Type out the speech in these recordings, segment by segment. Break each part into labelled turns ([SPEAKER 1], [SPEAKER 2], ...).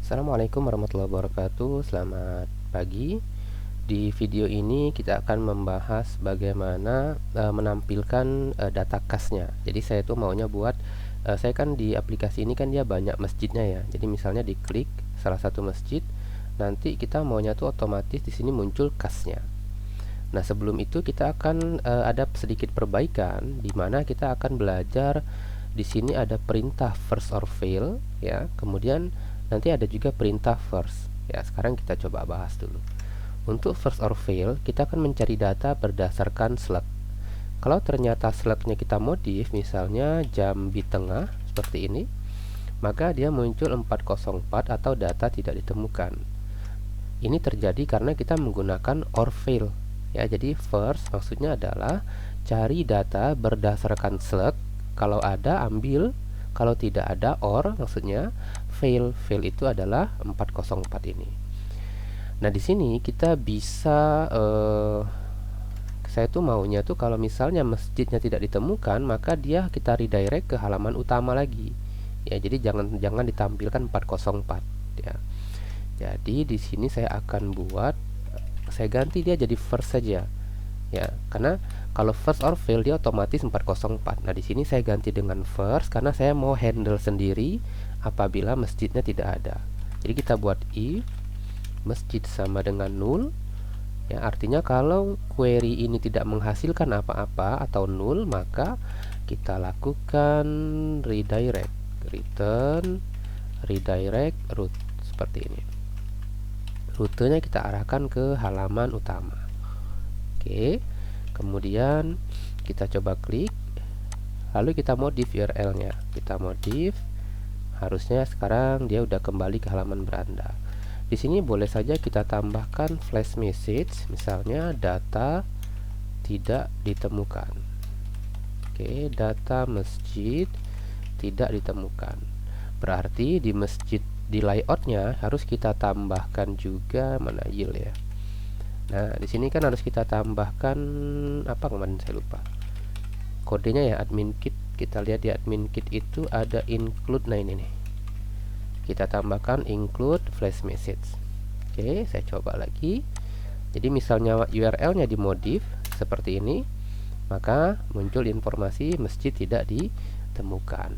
[SPEAKER 1] Assalamualaikum warahmatullahi wabarakatuh. Selamat pagi. Di video ini kita akan membahas bagaimana menampilkan data kasnya. Jadi saya tuh maunya buat saya kan di aplikasi ini kan dia banyak masjidnya ya. Jadi misalnya diklik salah satu masjid, nanti kita maunya tuh otomatis di sini muncul kasnya. Nah, sebelum itu kita akan ada sedikit perbaikan di mana kita akan belajar. Di sini ada perintah first or fail ya. Kemudian nanti ada juga perintah first. Ya, sekarang kita coba bahas dulu. Untuk first or fail, kita akan mencari data berdasarkan slug. Kalau ternyata slugnya kita modif, misalnya jam di tengah seperti ini, maka dia muncul 404 atau data tidak ditemukan. Ini terjadi karena kita menggunakan or fail. Ya, jadi first maksudnya adalah cari data berdasarkan slug. Kalau ada ambil, kalau tidak ada or maksudnya fail. Fail itu adalah 404 ini. Nah, di sini kita bisa saya tuh maunya tuh kalau misalnya masjidnya tidak ditemukan, maka dia kita redirect ke halaman utama lagi. Ya, jadi jangan ditampilkan 404 ya. Jadi di sini saya akan saya ganti dia jadi first saja. Ya, karena kalau first or fail dia otomatis 404. Nah, di sini saya ganti dengan first karena saya mau handle sendiri apabila masjidnya tidak ada. Jadi kita buat if masjid sama dengan null. Ya, artinya kalau query ini tidak menghasilkan apa-apa atau null, maka kita lakukan redirect, return redirect route seperti ini. Rutenya kita arahkan ke halaman utama. Oke, kemudian kita coba klik, lalu kita modif URL-nya. Kita modif, harusnya sekarang dia udah kembali ke halaman beranda. Di sini boleh saja kita tambahkan flash message, misalnya data tidak ditemukan. Oke, data masjid tidak ditemukan. Berarti di masjid di layoutnya harus kita tambahkan juga mana yield ya. Nah, di sini kan harus kita tambahkan apa kemarin saya lupa. Kodenya ya admin kit. Kita lihat di admin kit itu ada include. Nah, ini nih. Kita tambahkan include flash message. Oke, saya coba lagi. Jadi misalnya URL-nya dimodif seperti ini, maka muncul informasi masjid tidak ditemukan.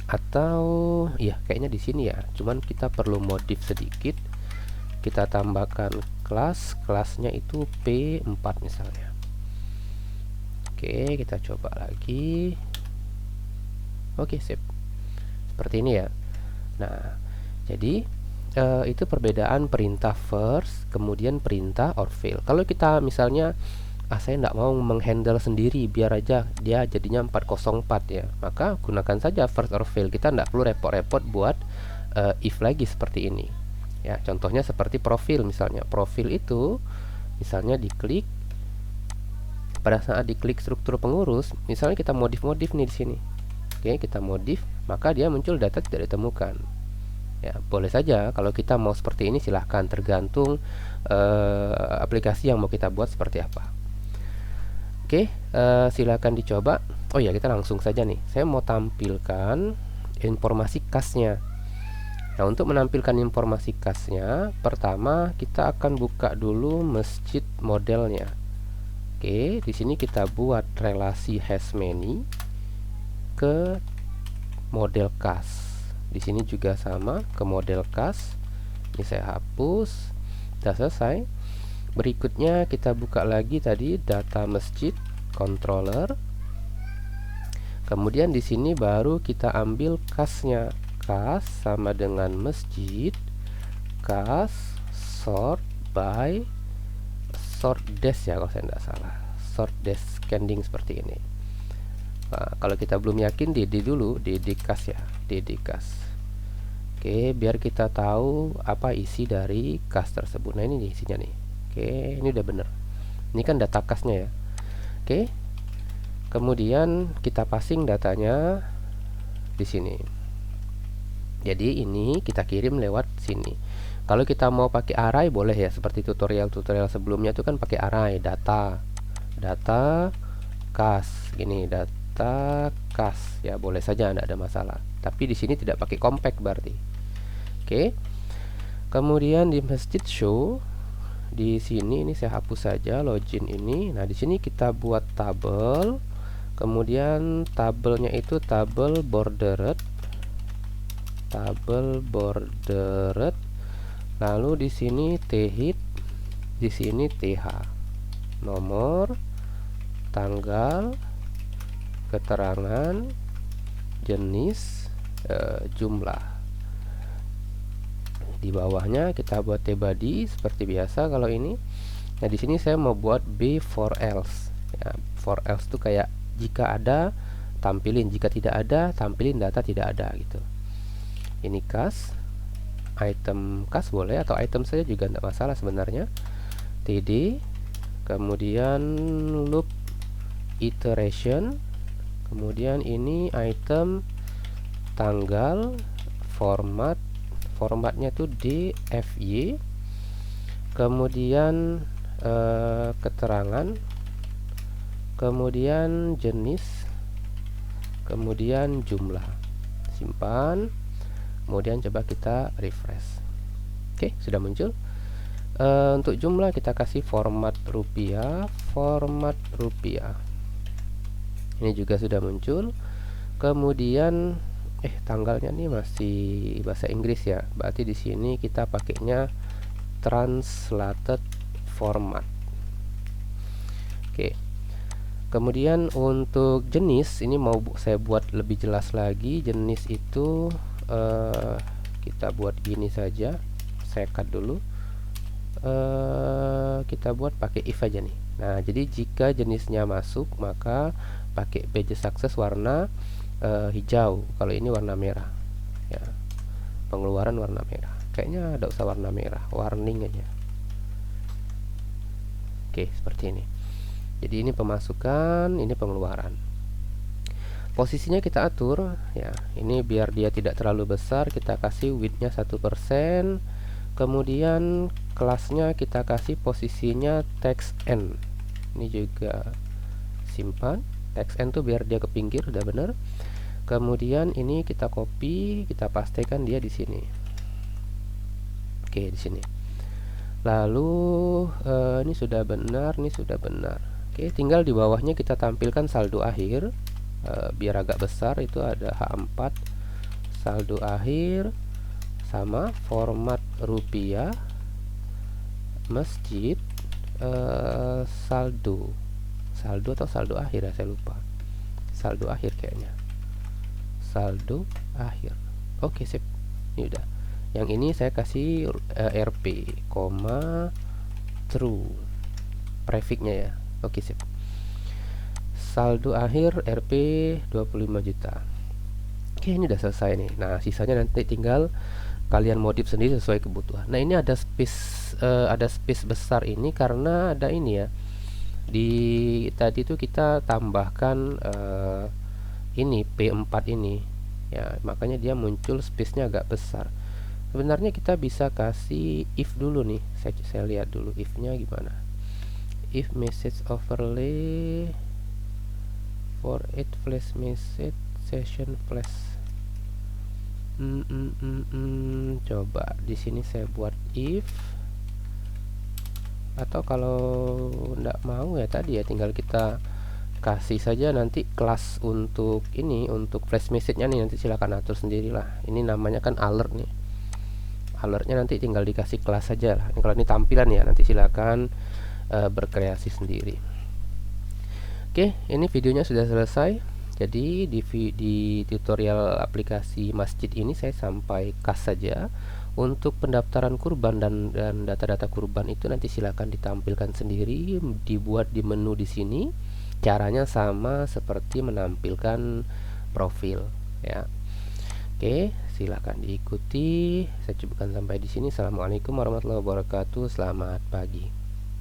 [SPEAKER 1] Atau ya kayaknya di sini ya, cuman kita perlu modif sedikit. Kita tambahkan kelasnya itu P4 misalnya. Oke, kita coba lagi. Oke, sip. Seperti ini ya. Nah, jadi itu perbedaan perintah first kemudian perintah or fail. Kalau kita misalnya saya tidak mau menghandle sendiri, biar aja dia jadinya 404 ya, maka gunakan saja first or fail. Kita tidak perlu repot-repot buat if lagi seperti ini ya. Contohnya seperti profil misalnya. Profil itu misalnya diklik, pada saat diklik struktur pengurus, misalnya kita modif nih di sini. Oke, kita modif, maka dia muncul data tidak ditemukan. Ya, boleh saja kalau kita mau seperti ini, silahkan, tergantung aplikasi yang mau kita buat seperti apa. Oke, silahkan dicoba. Oh ya, kita langsung saja nih. Saya mau tampilkan informasi kasnya. Nah, untuk menampilkan informasi kasnya, pertama kita akan buka dulu masjid modelnya. Oke, di sini kita buat relasi hash many ke model kas. Di sini juga sama ke model kas. Ini saya hapus. Sudah selesai. Berikutnya kita buka lagi tadi data masjid controller. Kemudian di sini baru kita ambil kasnya. Kas sama dengan masjid, kas sort by sort dash ya, kalau saya tidak salah, sort dash scanning seperti ini. Nah, kalau kita belum yakin di dulu di kas ya, di kas. Oke, biar kita tahu apa isi dari kas tersebut. Nah, ini nih isinya nih. Oke, ini udah bener. Ini kan data kasnya ya. Oke, kemudian kita passing datanya di sini. Jadi ini kita kirim lewat sini. Kalau kita mau pakai array boleh ya, seperti tutorial sebelumnya itu kan pakai array data kas gini, data kas ya, boleh saja, tidak ada masalah. Tapi di sini tidak pakai compact berarti. Oke. Kemudian di masjid show, di sini ini saya hapus saja login ini. Nah, di sini kita buat tabel. Kemudian tabelnya itu tabel bordered. Lalu di sini thit, di sini th. Nomor, tanggal, keterangan, jenis, jumlah. Di bawahnya kita buat tbody seperti biasa kalau ini. Nah, di sini saya mau buat b for else. Ya, for else itu kayak jika ada tampilin, jika tidak ada tampilin data tidak ada gitu. Ini kas, item kas boleh atau item saja juga tidak masalah sebenarnya. td, kemudian loop iteration, kemudian ini item, tanggal, formatnya itu dfy, kemudian keterangan, kemudian jenis, kemudian jumlah. Simpan, kemudian coba kita refresh. Oke, sudah muncul. Untuk jumlah kita kasih format rupiah. Ini juga sudah muncul. Kemudian tanggalnya nih masih bahasa Inggris ya. Berarti di sini kita pakainya translated format. Oke. Kemudian untuk jenis ini mau saya buat lebih jelas lagi. Jenis itu kita buat gini saja. Saya cut dulu. Kita buat pakai if aja nih. Nah, jadi jika jenisnya masuk maka pakai page success warna hijau. Kalau ini warna merah ya, pengeluaran warna merah. Kayaknya ada usah warna merah, warning aja. Oke, seperti ini. Jadi ini pemasukan, ini pengeluaran. Posisinya kita atur ya. Ini biar dia tidak terlalu besar, kita kasih widthnya 1%. Kemudian kelasnya kita kasih posisinya text n. Ini juga simpan. Text n tuh biar dia ke pinggir, udah bener. Kemudian ini kita copy, kita pastekan dia di sini. Oke, di sini. Lalu ini sudah benar, ini sudah benar. Oke, tinggal di bawahnya kita tampilkan saldo akhir. Biar agak besar itu ada H4 saldo akhir sama format rupiah masjid saldo atau saldo akhir ya, saya lupa. Saldo akhir kayaknya. Saldo akhir. Oke, sip. Ini udah. Yang ini saya kasih rp, true. Prefixnya ya. Oke, sip. Saldo akhir rp 25 juta. Oke, ini udah selesai nih. Nah, sisanya nanti tinggal kalian modif sendiri sesuai kebutuhan. Nah, ini ada space besar ini karena ada ini ya. Di tadi itu kita tambahkan ini P4 ini ya, makanya dia muncul space-nya agak besar. Sebenarnya kita bisa kasih if dulu nih. Saya lihat dulu if-nya gimana. If message overlay for it flash message session flash. Coba di sini saya buat if, atau kalau enggak mau ya tadi ya tinggal kita kasih saja nanti kelas untuk ini, untuk flash message-nya nih nanti silakan atur sendirilah. Ini namanya kan alert nih. Alertnya nanti tinggal dikasih kelas saja lah. Kalau ini tampilan ya, nanti silakan berkreasi sendiri. Oke, ini videonya sudah selesai. Jadi di tutorial aplikasi masjid ini saya sampai kas saja. Untuk pendaftaran kurban dan data-data kurban itu nanti silakan ditampilkan sendiri, dibuat di menu di sini. Caranya sama seperti menampilkan profil ya. Oke, silakan diikuti. Saya cukupkan sampai di sini. Assalamualaikum warahmatullahi wabarakatuh. Selamat pagi.